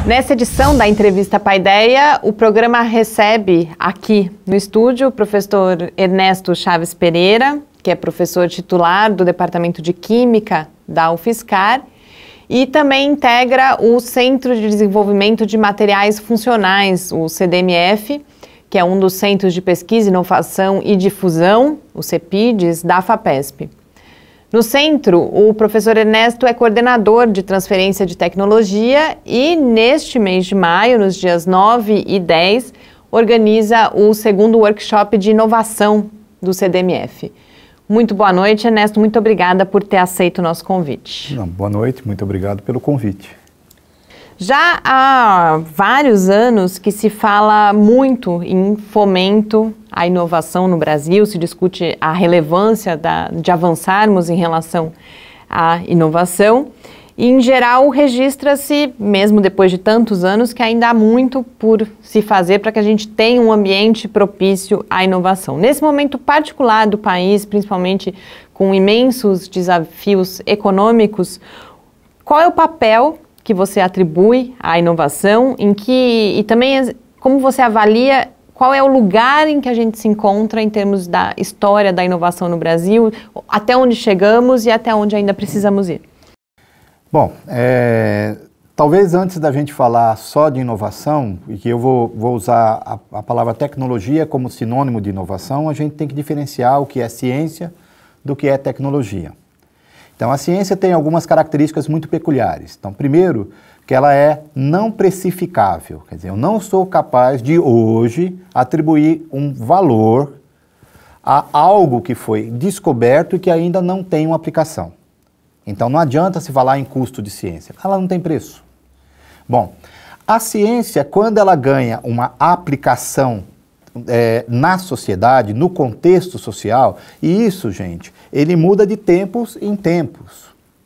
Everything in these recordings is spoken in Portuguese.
Nessa edição da Entrevista Paideia, o programa recebe aqui no estúdio o professor Ernesto Chaves Pereira, que é professor titular do Departamento de Química da UFSCar e também integra o Centro de Desenvolvimento de Materiais Funcionais, o CDMF, que é um dos Centros de Pesquisa, Inovação e Difusão, o CEPIDs, da FAPESP. No centro, o professor Ernesto é coordenador de transferência de tecnologia e, neste mês de maio, nos dias 9 e 10, organiza o segundo workshop de inovação do CDMF. Muito boa noite, Ernesto. Muito obrigada por ter aceito o nosso convite. Boa noite, muito obrigado pelo convite. Já há vários anos que se fala muito em fomento à inovação no Brasil, se discute a relevância de avançarmos em relação à inovação. E, em geral, registra-se, mesmo depois de tantos anos, que ainda há muito por se fazer para que a gente tenha um ambiente propício à inovação. Nesse momento particular do país, principalmente com imensos desafios econômicos, qual é o papel que você atribui à inovação, e também como você avalia qual é o lugar em que a gente se encontra em termos da história da inovação no Brasil, até onde chegamos e até onde ainda precisamos ir? Bom, talvez antes da gente falar só de inovação, e que eu vou usar a palavra tecnologia como sinônimo de inovação, a gente tem que diferenciar o que é ciência do que é tecnologia. Então, a ciência tem algumas características muito peculiares. Então, primeiro, que ela é não precificável. Quer dizer, eu não sou capaz de, hoje, atribuir um valor a algo que foi descoberto e que ainda não tem uma aplicação. Então, não adianta se falar em custo de ciência. Ela não tem preço. Bom, a ciência, quando ela ganha uma aplicação na sociedade, no contexto social, e isso, gente, ele muda de tempos em tempos,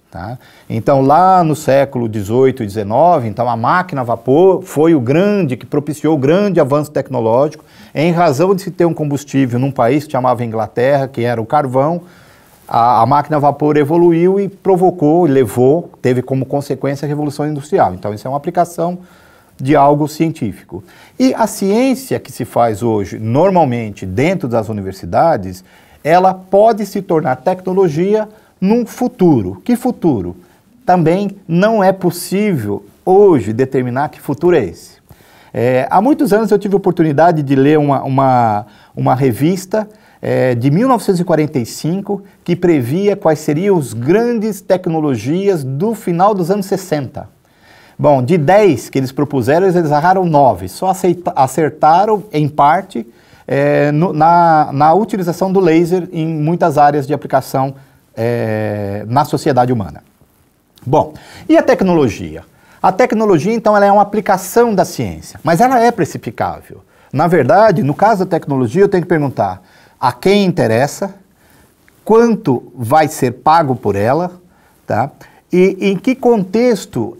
tá? Então, lá no século XVIII e XIX, então a máquina a vapor foi o grande, que propiciou o grande avanço tecnológico, em razão de se ter um combustível num país que chamava Inglaterra, que era o carvão. A máquina a vapor evoluiu e provocou, teve como consequência a Revolução Industrial. Então, isso é uma aplicação de algo científico. E a ciência que se faz hoje, normalmente, dentro das universidades, ela pode se tornar tecnologia num futuro. Que futuro? Também não é possível, hoje, determinar que futuro é esse. Há muitos anos eu tive a oportunidade de ler uma revista de 1945, que previa quais seriam as grandes tecnologias do final dos anos 60. Bom, de 10 que eles propuseram, eles erraram 9. Só acertaram, em parte, na utilização do laser em muitas áreas de aplicação na sociedade humana. Bom, e a tecnologia? A tecnologia, então, ela é uma aplicação da ciência, mas ela é precificável. Na verdade, no caso da tecnologia, eu tenho que perguntar a quem interessa, quanto vai ser pago por ela, tá? E em que contexto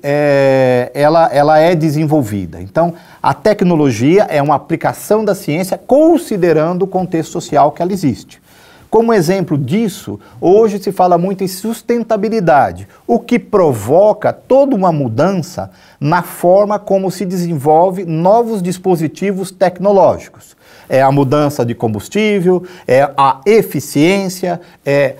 ela é desenvolvida. Então, a tecnologia é uma aplicação da ciência considerando o contexto social que ela existe. Como exemplo disso, hoje se fala muito em sustentabilidade, o que provoca toda uma mudança na forma como se desenvolve novos dispositivos tecnológicos. É a mudança de combustível, é a eficiência, é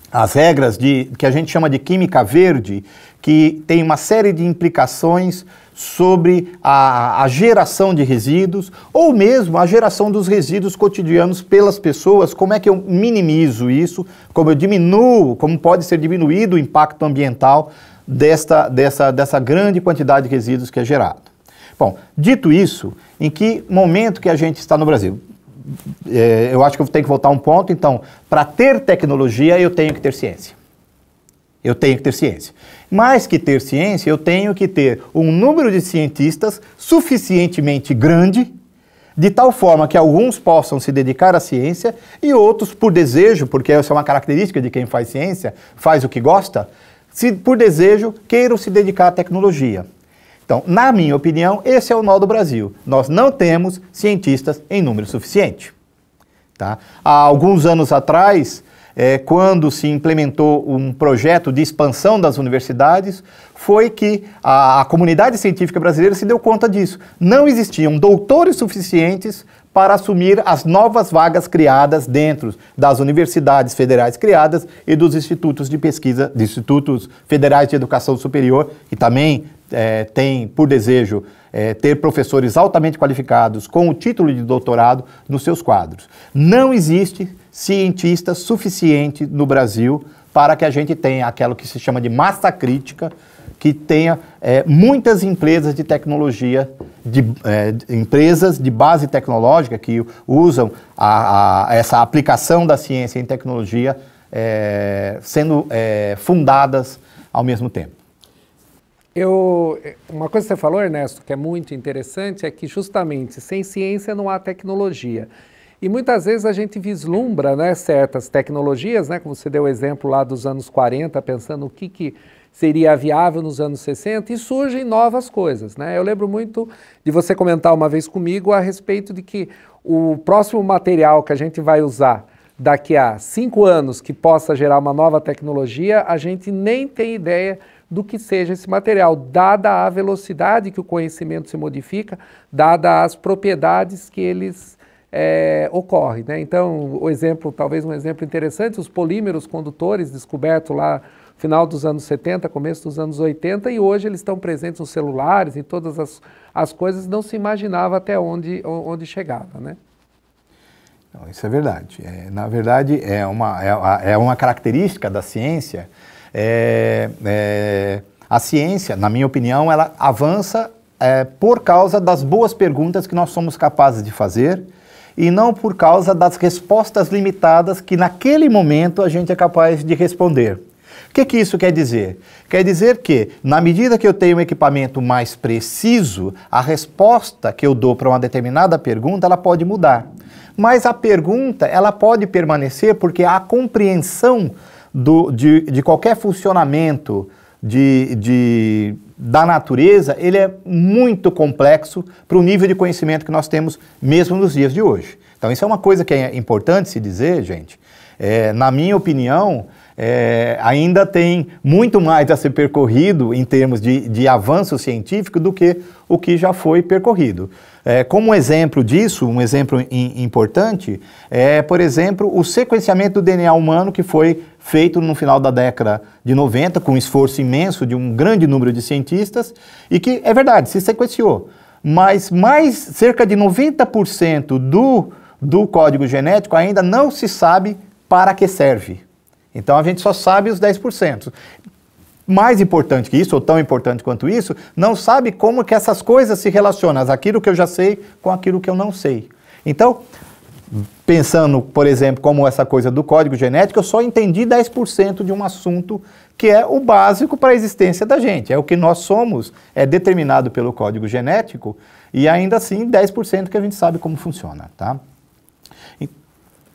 as regras que a gente chama de química verde, que tem uma série de implicações sobre a geração de resíduos, ou mesmo a geração dos resíduos cotidianos pelas pessoas, como é que eu minimizo isso, como eu diminuo, como pode ser diminuído o impacto ambiental dessa grande quantidade de resíduos que é gerado. Bom, dito isso, em que momento que a gente está no Brasil? Eu acho que eu tenho que voltar a um ponto. Então, para ter tecnologia, eu tenho que ter ciência. Eu tenho que ter ciência. Mais que ter ciência, eu tenho que ter um número de cientistas suficientemente grande, de tal forma que alguns possam se dedicar à ciência e outros, por desejo, porque essa é uma característica de quem faz ciência, faz o que gosta, por desejo, queiram se dedicar à tecnologia. Então, na minha opinião, esse é o nó do Brasil. Nós não temos cientistas em número suficiente. Tá? Há alguns anos atrás, quando se implementou um projeto de expansão das universidades, foi que a comunidade científica brasileira se deu conta disso. Não existiam doutores suficientes para assumir as novas vagas criadas dentro das universidades federais criadas e dos institutos de pesquisa, dos institutos federais de educação superior, que também têm por desejo ter professores altamente qualificados com o título de doutorado nos seus quadros. Não existe cientista suficiente no Brasil para que a gente tenha aquilo que se chama de massa crítica, que tenha muitas empresas de tecnologia, empresas de base tecnológica que usam essa aplicação da ciência em tecnologia sendo fundadas ao mesmo tempo. Uma coisa que você falou, Ernesto, que é muito interessante, é que justamente sem ciência não há tecnologia. E muitas vezes a gente vislumbra, né, certas tecnologias, né, como você deu o exemplo lá dos anos 40, pensando o que seria viável nos anos 60, e surgem novas coisas, né? Eu lembro muito de você comentar uma vez comigo a respeito de que o próximo material que a gente vai usar daqui a 5 anos que possa gerar uma nova tecnologia, a gente nem tem ideia do que seja esse material, dada a velocidade que o conhecimento se modifica, dada as propriedades que eles ocorrem, né? Então, talvez um exemplo interessante, os polímeros condutores descobertos lá no final dos anos 70, começo dos anos 80, e hoje eles estão presentes nos celulares, em todas as coisas, não se imaginava até onde chegava, né? Não, isso é verdade. Na verdade, é uma característica da ciência. A ciência, na minha opinião, ela avança por causa das boas perguntas que nós somos capazes de fazer e não por causa das respostas limitadas que naquele momento a gente é capaz de responder. O que isso quer dizer? Quer dizer que, na medida que eu tenho um equipamento mais preciso, a resposta que eu dou para uma determinada pergunta, ela pode mudar. Mas a pergunta, ela pode permanecer porque a compreensão de qualquer funcionamento da natureza, ele é muito complexo para o nível de conhecimento que nós temos mesmo nos dias de hoje. Então, isso é uma coisa que é importante se dizer, gente. Na minha opinião, ainda tem muito mais a ser percorrido em termos de avanço científico do que o que já foi percorrido. Como exemplo disso, um exemplo importante, por exemplo, o sequenciamento do DNA humano que foi feito no final da década de 90, com um esforço imenso de um grande número de cientistas, e que, é verdade, se sequenciou, mas cerca de 90% do código genético ainda não se sabe para que serve. Então a gente só sabe os 10%. Mais importante que isso, ou tão importante quanto isso, não sabe como que essas coisas se relacionam, aquilo que eu já sei com aquilo que eu não sei. Então, pensando, por exemplo, como essa coisa do código genético, eu só entendi 10% de um assunto que é o básico para a existência da gente. É o que nós somos, é determinado pelo código genético, e ainda assim 10% que a gente sabe como funciona, tá?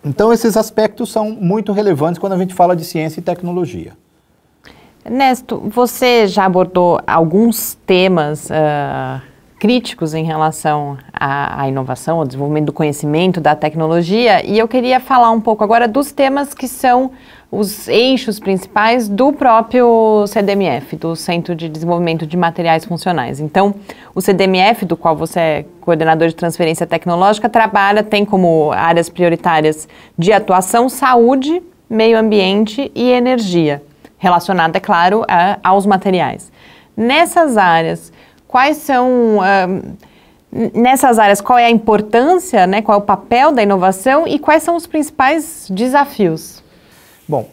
Então, esses aspectos são muito relevantes quando a gente fala de ciência e tecnologia. Ernesto, você já abordou alguns temas críticos em relação à inovação, ao desenvolvimento do conhecimento, da tecnologia, e eu queria falar um pouco agora dos temas que são os eixos principais do próprio CDMF, do Centro de Desenvolvimento de Materiais Funcionais. Então, o CDMF, do qual você é coordenador de transferência tecnológica, tem como áreas prioritárias de atuação saúde, meio ambiente e energia, relacionada, é claro, aos materiais. Nessas áreas, qual é a importância, né, qual é o papel da inovação e quais são os principais desafios? Bom,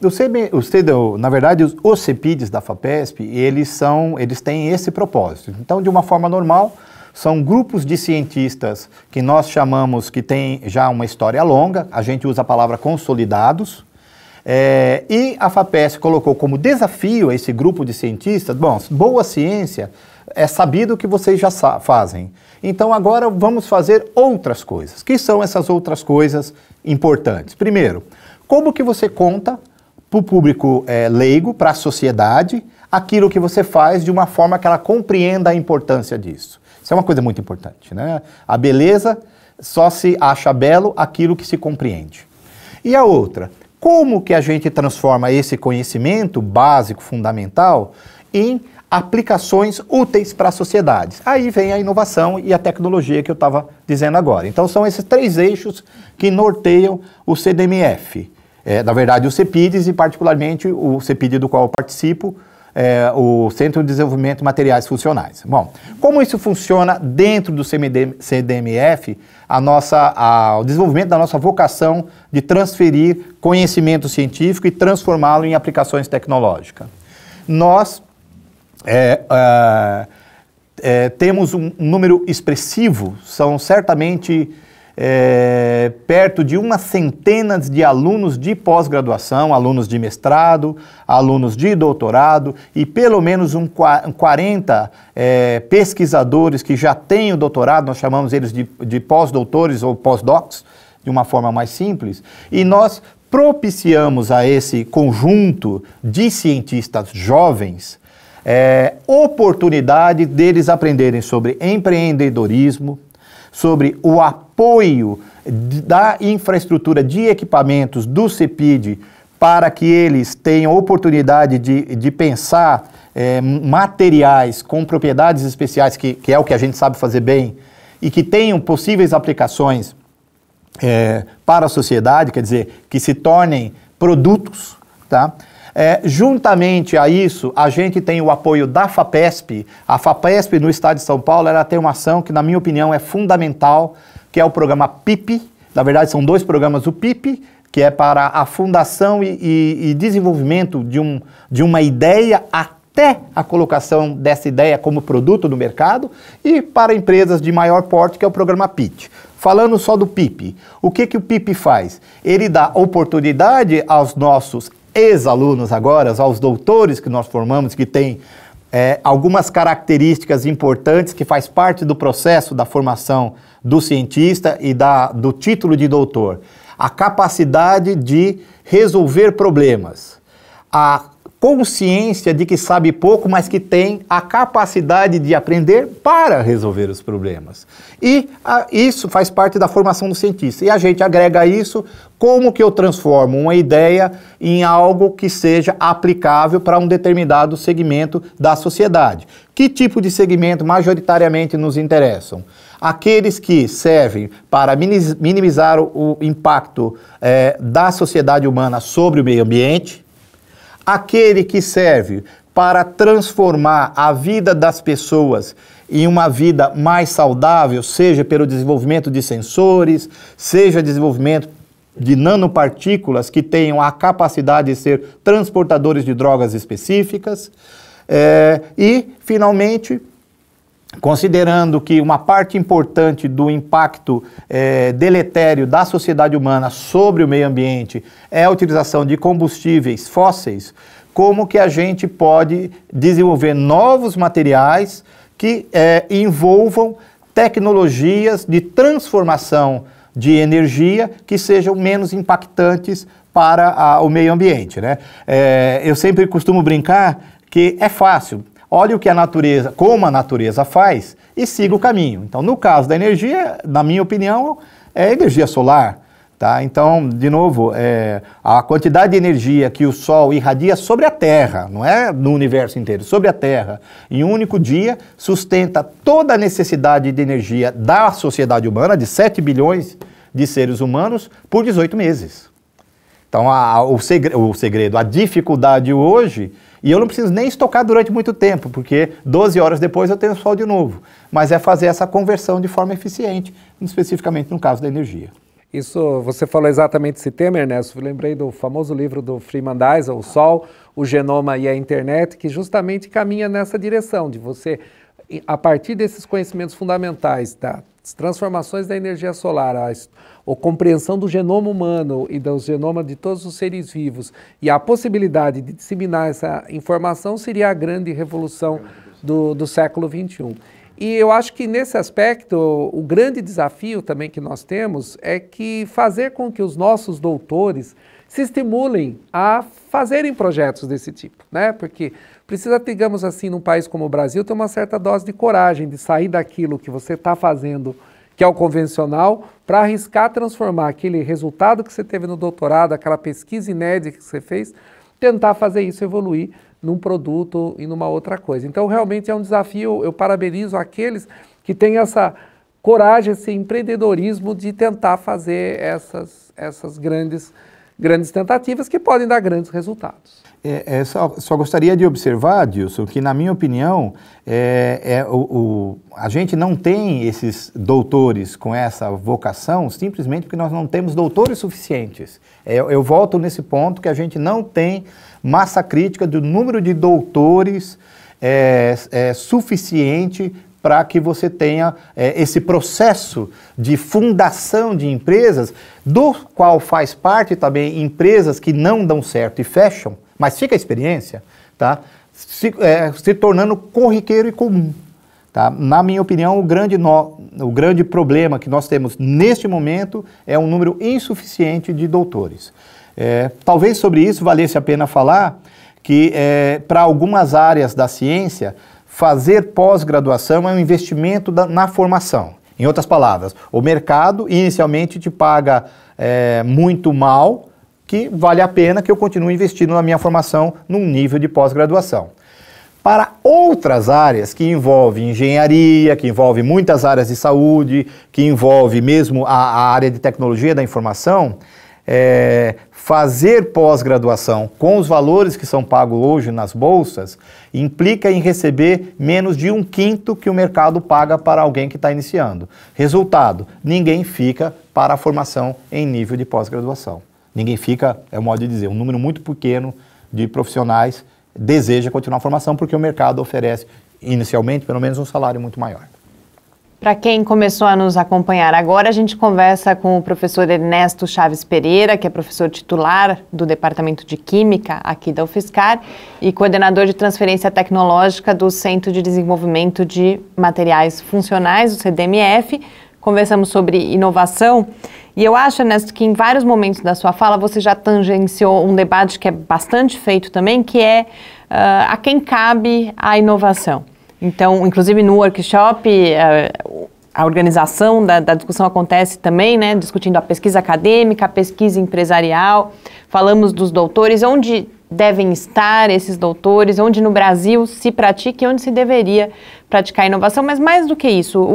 na verdade, os CEPIDs da FAPESP, eles têm esse propósito. Então, de uma forma normal, são grupos de cientistas que nós chamamos que têm já uma história longa, a gente usa a palavra consolidados, e a FAPESP colocou como desafio a esse grupo de cientistas, bom, boa ciência é sabido que vocês já fazem. Então agora vamos fazer outras coisas. Que são essas outras coisas importantes? Primeiro, como que você conta para o público leigo, para a sociedade, aquilo que você faz de uma forma que ela compreenda a importância disso. Isso é uma coisa muito importante, né? A beleza só se acha belo aquilo que se compreende. E a outra, como que a gente transforma esse conhecimento básico, fundamental, em aplicações úteis para a sociedade. Aí vem a inovação e a tecnologia que eu estava dizendo agora. Então são esses 3 eixos que norteiam o CDMF. Na verdade, o CEPIDES e particularmente o CEPID do qual eu participo, o Centro de Desenvolvimento de Materiais Funcionais. Bom, como isso funciona dentro do CDMF, o desenvolvimento da nossa vocação de transferir conhecimento científico e transformá-lo em aplicações tecnológicas. Nós temos um número expressivo, são certamente perto de umas centenas de alunos de pós-graduação, alunos de mestrado, alunos de doutorado e pelo menos 40 pesquisadores que já têm o doutorado, nós chamamos eles de pós-doutores ou pós-docs, de uma forma mais simples, e nós propiciamos a esse conjunto de cientistas jovens oportunidade deles aprenderem sobre empreendedorismo, sobre o apoio da infraestrutura de equipamentos do CEPID para que eles tenham oportunidade de pensar materiais com propriedades especiais, que é o que a gente sabe fazer bem, e que tenham possíveis aplicações para a sociedade, quer dizer, que se tornem produtos, tá? Juntamente a isso, a gente tem o apoio da FAPESP. A FAPESP, no estado de São Paulo, ela tem uma ação que, na minha opinião, é fundamental, que é o programa PIP. Na verdade, são 2 programas. O PIP, que é para a fundação e desenvolvimento de uma ideia até a colocação dessa ideia como produto no mercado, e para empresas de maior porte, que é o programa PIT. Falando só do PIP, o que o PIP faz? Ele dá oportunidade aos nossos ex-alunos agora, aos doutores que nós formamos, que têm algumas características importantes que faz parte do processo da formação do cientista e do título de doutor. A capacidade de resolver problemas, a consciência de que sabe pouco, mas que tem a capacidade de aprender para resolver os problemas. E isso faz parte da formação do cientista. E a gente agrega isso, como que eu transformo uma ideia em algo que seja aplicável para um determinado segmento da sociedade. Que tipo de segmento majoritariamente nos interessam? Aqueles que servem para minimizar o impacto da sociedade humana sobre o meio ambiente, aquele que serve para transformar a vida das pessoas em uma vida mais saudável, seja pelo desenvolvimento de sensores, seja desenvolvimento de nanopartículas que tenham a capacidade de ser transportadores de drogas específicas, e, finalmente, considerando que uma parte importante do impacto deletério da sociedade humana sobre o meio ambiente é a utilização de combustíveis fósseis, como que a gente pode desenvolver novos materiais que envolvam tecnologias de transformação de energia que sejam menos impactantes para o meio ambiente, né? Eu sempre costumo brincar que é fácil. Olhe o que como a natureza faz e siga o caminho. Então, no caso da energia, na minha opinião, é energia solar. Tá? Então, de novo, a quantidade de energia que o Sol irradia sobre a Terra, não é no universo inteiro, sobre a Terra, em um único dia, sustenta toda a necessidade de energia da sociedade humana, de 7 bilhões de seres humanos, por 18 meses. Então, o segredo, a dificuldade hoje, e eu não preciso nem estocar durante muito tempo, porque 12 horas depois eu tenho sol de novo, mas é fazer essa conversão de forma eficiente, especificamente no caso da energia. Isso, você falou exatamente esse tema, Ernesto. Eu lembrei do famoso livro do Freeman Dyson, O Sol, o Genoma e a Internet, que justamente caminha nessa direção, de você, a partir desses conhecimentos fundamentais, das transformações da energia solar, a compreensão do genoma humano e do genoma de todos os seres vivos, e a possibilidade de disseminar essa informação seria a grande revolução do século XXI. E eu acho que nesse aspecto, o grande desafio também que nós temos é que fazer com que os nossos doutores se estimulem a fazerem projetos desse tipo, né? Porque precisa, digamos assim, num país como o Brasil, ter uma certa dose de coragem de sair daquilo que você está fazendo, que é o convencional, para arriscar transformar aquele resultado que você teve no doutorado, aquela pesquisa inédita que você fez, tentar fazer isso evoluir num produto e numa outra coisa. Então, realmente é um desafio. Eu parabenizo aqueles que têm essa coragem, esse empreendedorismo de tentar fazer essas grandes tentativas que podem dar grandes resultados. Só gostaria de observar, Dilson, que na minha opinião, a gente não tem esses doutores com essa vocação simplesmente porque nós não temos doutores suficientes. Eu volto nesse ponto que a gente não tem massa crítica do número de doutores suficiente para que você tenha esse processo de fundação de empresas, do qual faz parte também empresas que não dão certo e fecham, mas fica a experiência, tá? Se tornando corriqueiro e comum. Tá? Na minha opinião, o grande problema que nós temos neste momento é um número insuficiente de doutores. Talvez sobre isso valesse a pena falar que para algumas áreas da ciência, fazer pós-graduação é um investimento na formação. Em outras palavras, o mercado inicialmente te paga muito mal, que vale a pena que eu continue investindo na minha formação num nível de pós-graduação. Para outras áreas que envolvem engenharia, que envolvem muitas áreas de saúde, que envolve mesmo a área de tecnologia da informação, fazer pós-graduação com os valores que são pagos hoje nas bolsas implica em receber menos de 1/5 que o mercado paga para alguém que está iniciando. Resultado, ninguém fica para a formação em nível de pós-graduação. Ninguém fica, é o modo de dizer, um número muito pequeno de profissionais deseja continuar a formação porque o mercado oferece, inicialmente, pelo menos um salário muito maior. Para quem começou a nos acompanhar agora, a gente conversa com o professor Ernesto Chaves Pereira, que é professor titular do Departamento de Química aqui da UFSCar e coordenador de transferência tecnológica do Centro de Desenvolvimento de Materiais Funcionais, o CDMF. Conversamos sobre inovação e eu acho, Ernesto, que em vários momentos da sua fala você já tangenciou um debate que é bastante feito também, que é a quem cabe a inovação. Então, inclusive no workshop, a organização da discussão acontece também, né, discutindo a pesquisa acadêmica, a pesquisa empresarial, falamos dos doutores, onde devem estar esses doutores, onde no Brasil se pratica e onde se deveria praticar a inovação, mas mais do que isso,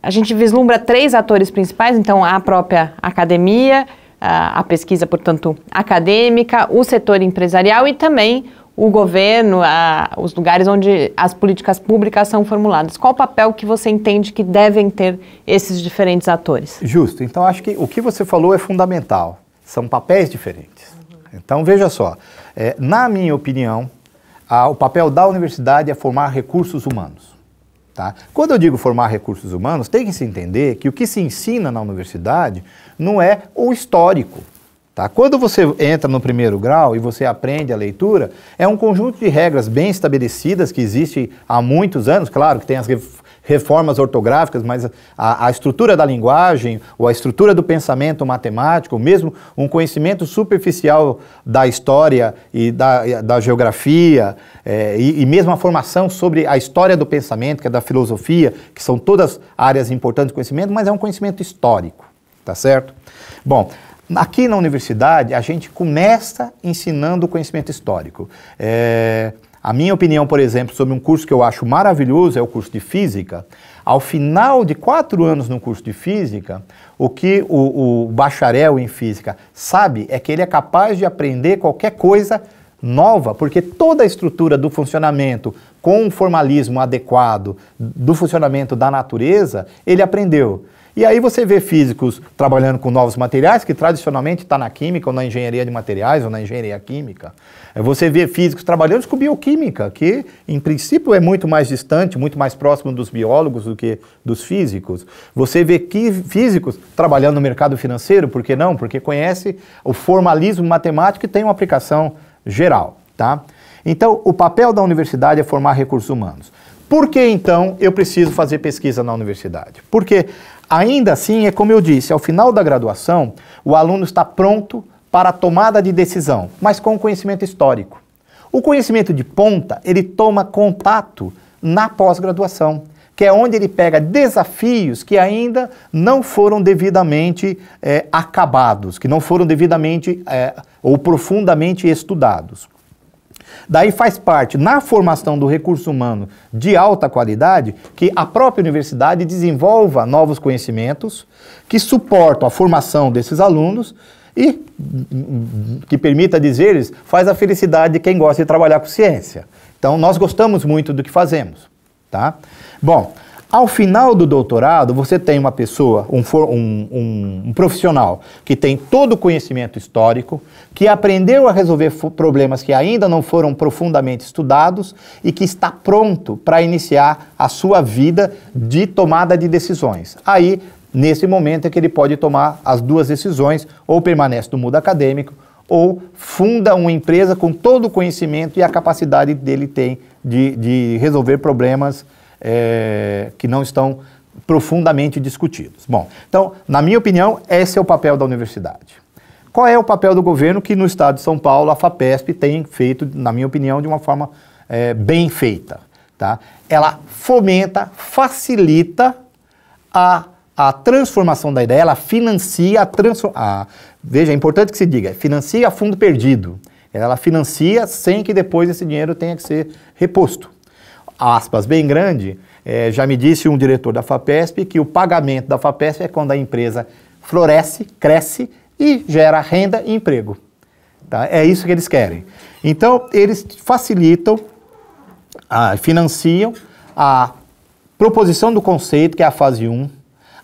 a gente vislumbra 3 atores principais, então a própria academia, a pesquisa, portanto, acadêmica, o setor empresarial e também o governo, os lugares onde as políticas públicas são formuladas. Qual o papel que você entende que devem ter esses diferentes atores? Justo. Então, acho que o que você falou é fundamental. São papéis diferentes. Então, veja só. Na minha opinião, o papel da universidade é formar recursos humanos. Tá? Quando eu digo formar recursos humanos, tem que se entender que o que se ensina na universidade não é o histórico. Tá? Quando você entra no primeiro grau e você aprende a leitura, é um conjunto de regras bem estabelecidas que existe há muitos anos, claro que tem as reformas ortográficas, mas a estrutura da linguagem, ou a estrutura do pensamento matemático, mesmo um conhecimento superficial da história e da geografia, e mesmo a formação sobre a história do pensamento, que é da filosofia, que são todas áreas importantes de conhecimento, mas é um conhecimento histórico, tá certo? Bom, aqui na universidade, a gente começa ensinando o conhecimento histórico. A minha opinião, por exemplo, sobre um curso que eu acho maravilhoso é o curso de Física. Ao final de 4 anos no curso de Física, o que o bacharel em Física sabe é que ele é capaz de aprender qualquer coisa nova, porque toda a estrutura do funcionamento com um formalismo adequado do funcionamento da natureza, ele aprendeu. E aí você vê físicos trabalhando com novos materiais, que tradicionalmente está na química, ou na engenharia de materiais, ou na engenharia química. Você vê físicos trabalhando com bioquímica, que em princípio é muito mais distante, muito mais próximo dos biólogos do que dos físicos. Você vê físicos trabalhando no mercado financeiro, por que não? Porque conhece o formalismo matemático e tem uma aplicação geral, tá? Então, o papel da universidade é formar recursos humanos. Por que, então, eu preciso fazer pesquisa na universidade? Porque, ainda assim, é como eu disse, ao final da graduação, o aluno está pronto para a tomada de decisão, mas com conhecimento histórico. O conhecimento de ponta, ele toma contato na pós-graduação. que é onde ele pega desafios que ainda não foram devidamente acabados, que não foram devidamente ou profundamente estudados. Daí faz parte, na formação do recurso humano de alta qualidade, que a própria universidade desenvolva novos conhecimentos que suportam a formação desses alunos e, que permita dizer-lhes, faz a felicidade de quem gosta de trabalhar com ciência. Então, nós gostamos muito do que fazemos, tá? Bom, ao final do doutorado, você tem uma pessoa, um profissional que tem todo o conhecimento histórico, que aprendeu a resolver problemas que ainda não foram profundamente estudados e que está pronto para iniciar a sua vida de tomada de decisões. Aí, nesse momento é que ele pode tomar as duas decisões, ou permanece no mundo acadêmico, ou funda uma empresa com todo o conhecimento e a capacidade dele tem de resolver problemas que não estão profundamente discutidos. Bom, então, na minha opinião, esse é o papel da universidade. Qual é o papel do governo que no estado de São Paulo a FAPESP tem feito, na minha opinião, de uma forma bem feita, tá? Ela fomenta, facilita a transformação da ideia, ela financia veja, é importante que se diga, financia a fundo perdido. Ela financia sem que depois esse dinheiro tenha que ser reposto. Aspas bem grande, já me disse um diretor da FAPESP que o pagamento da FAPESP é quando a empresa floresce, cresce e gera renda e emprego. Tá? É isso que eles querem. Então, eles facilitam, financiam a proposição do conceito, que é a fase 1,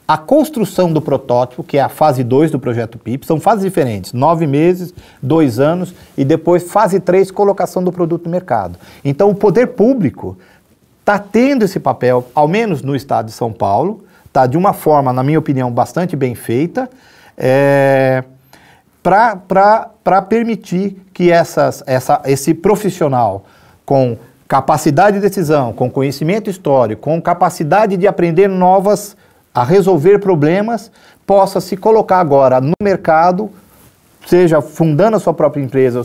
a construção do protótipo, que é a fase 2 do projeto PIP, são fases diferentes, 9 meses, 2 anos, e depois fase 3, colocação do produto no mercado. Então, o poder público está tendo esse papel, ao menos no estado de São Paulo, tá, de uma forma, na minha opinião, bastante bem feita, para permitir que esse profissional com capacidade de decisão, com conhecimento histórico, com capacidade de aprender a resolver problemas, possa se colocar agora no mercado, seja fundando a sua própria empresa, ou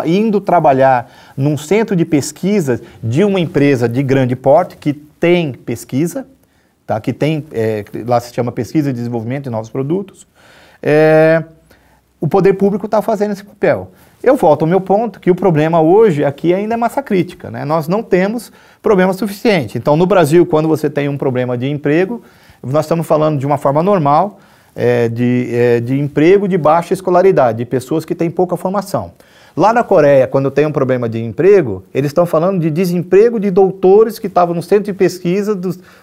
indo trabalhar num centro de pesquisa de uma empresa de grande porte, que tem pesquisa, tá? Que tem, lá se chama pesquisa e desenvolvimento de novos produtos, o poder público está fazendo esse papel. Eu volto ao meu ponto, que o problema hoje aqui ainda é massa crítica, né? Nós não temos problema suficiente. Então, no Brasil, quando você tem um problema de emprego, nós estamos falando de uma forma normal, de emprego de baixa escolaridade, de pessoas que têm pouca formação. Lá na Coreia, quando tem um problema de emprego, eles estão falando de desemprego de doutores que estavam no centro de pesquisa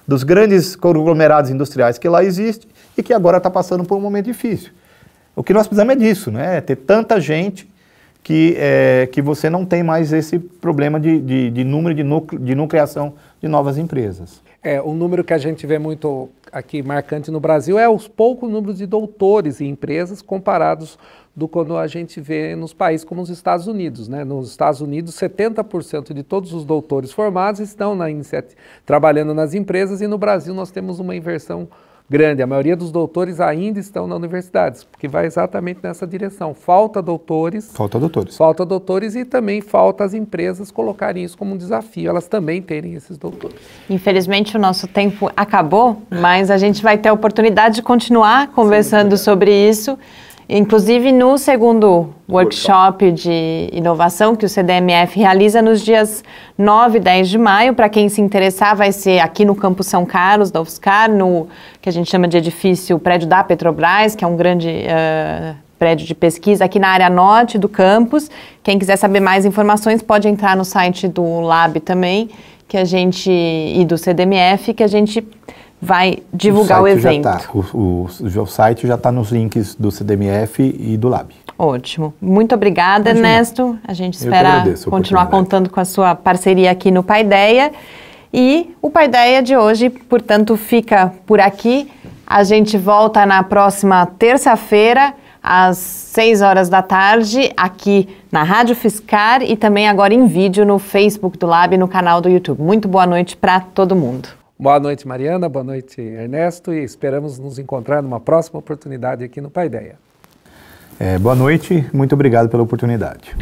dos grandes conglomerados industriais que lá existem e que agora está passando por um momento difícil. O que nós precisamos é disso, né? Ter tanta gente que você não tem mais esse problema de número de criação de novas empresas. Um número que a gente vê muito aqui marcante no Brasil é os poucos números de doutores em empresas comparados quando a gente vê nos países como os Estados Unidos, né? Nos Estados Unidos, 70% de todos os doutores formados estão trabalhando nas empresas, e no Brasil nós temos uma inversão grande. A maioria dos doutores ainda estão nas universidades, porque vai exatamente nessa direção. Falta doutores. Falta doutores e também falta as empresas colocarem isso como um desafio, elas também terem esses doutores. Infelizmente o nosso tempo acabou, mas a gente vai ter a oportunidade de continuar conversando sobre isso. Inclusive no segundo workshop de inovação que o CDMF realiza nos dias 9 e 10 de maio. Para quem se interessar, vai ser aqui no Campus São Carlos, da UFSCar, no que a gente chama de edifício prédio da Petrobras, que é um grande prédio de pesquisa aqui na área norte do campus. Quem quiser saber mais informações pode entrar no site do Lab também, e do CDMF, que a gente vai divulgar o evento. O site já está nos links do CDMF e do Lab. Ótimo. Muito obrigada, Ernesto. A gente espera continuar contando com a sua parceria aqui no Paideia. E o Paideia de hoje, portanto, fica por aqui. A gente volta na próxima terça-feira, às 6 horas da tarde, aqui na Rádio UFSCar e também agora em vídeo no Facebook do Lab e no canal do YouTube. Muito boa noite para todo mundo. Boa noite, Mariana. Boa noite, Ernesto. E esperamos nos encontrar numa próxima oportunidade aqui no Paideia. Boa noite. Muito obrigado pela oportunidade.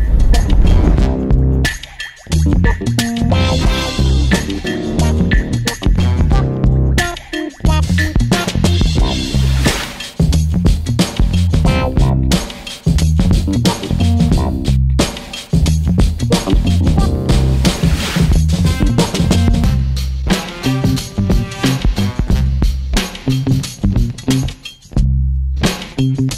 Obrigado.